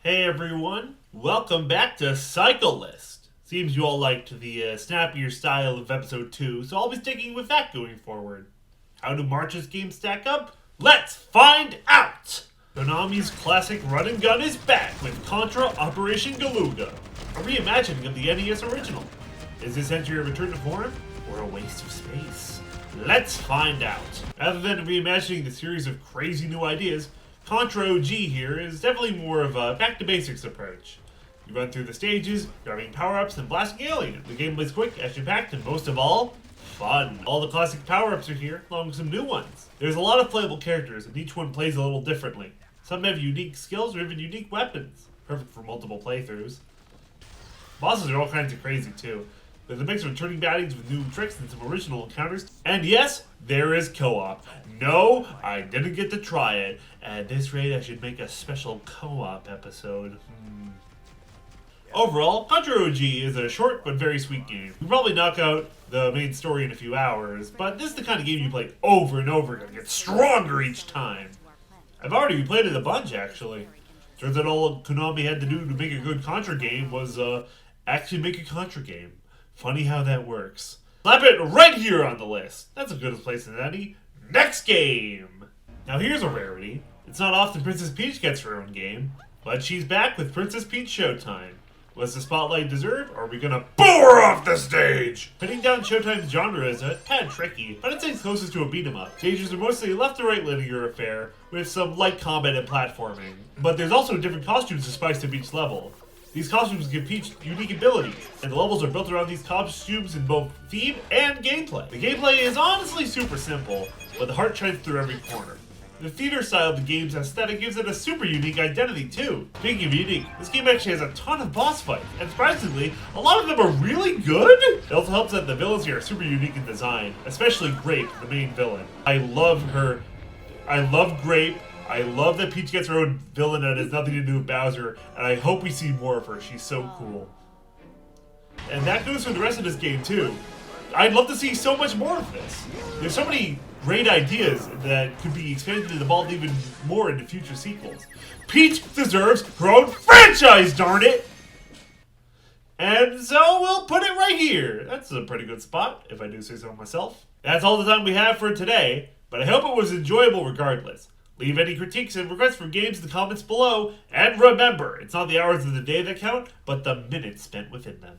Hey everyone, welcome back to Cycle List. Seems you all liked the snappier style of episode 2, so I'll be sticking with that going forward. How do March's games stack up? Let's find out! Konami's classic run and gun is back with Contra Operation Galuga, a reimagining of the NES original. Is this entry a return to form, or a waste of space? Let's find out. Rather than reimagining the series of crazy new ideas, Contra OG here is definitely more of a back-to-basics approach. You run through the stages, grabbing power-ups and blasting aliens. The gameplay's quick, action-packed, and most of all, fun. All the classic power-ups are here, along with some new ones. There's a lot of playable characters, and each one plays a little differently. Some have unique skills or even unique weapons, perfect for multiple playthroughs. Bosses are all kinds of crazy too. There's a mix of returning baddies with new tricks and some original encounters. And yes, there is co-op. No, I didn't get to try it. At this rate, I should make a special co-op episode. Overall, Contra OG is a short but very sweet game. You probably knock out the main story in a few hours, but this is the kind of game you play over and over again. Get stronger each time. I've already replayed it a bunch, actually. Turns out all Konami had to do to make a good Contra game was actually make a Contra game. Funny how that works. Slap it right here on the list. That's a good place than any. Next game! Now here's a rarity. It's not often Princess Peach gets her own game, but she's back with Princess Peach Showtime. Was the spotlight deserved, or are we gonna boo her off the stage? Pinning down Showtime's genre is a tad tricky, but I'd say it's closest to a beat-em-up. Stages are mostly a left-to-right linear affair, with some light combat and platforming. But there's also different costumes to spice up each level. These costumes give Peach unique abilities, and the levels are built around these costumes in both theme and gameplay. The gameplay is honestly super simple, but the heart shines through every corner. The theater style of the game's aesthetic gives it a super unique identity too. Speaking of unique, this game actually has a ton of boss fights, and surprisingly, a lot of them are really good! It also helps that the villains here are super unique in design, especially Grape, the main villain. I love her. I love Grape. I love that Peach gets her own villain that has nothing to do with Bowser, and I hope we see more of her. She's so cool. And that goes for the rest of this game too. I'd love to see so much more of this. There's so many great ideas that could be expanded and evolved even more into future sequels. Peach deserves her own franchise, darn it! And so we'll put it right here. That's a pretty good spot, if I do say so myself. That's all the time we have for today, but I hope it was enjoyable regardless. Leave any critiques and requests for games in the comments below, and remember, it's not the hours of the day that count, but the minutes spent within them.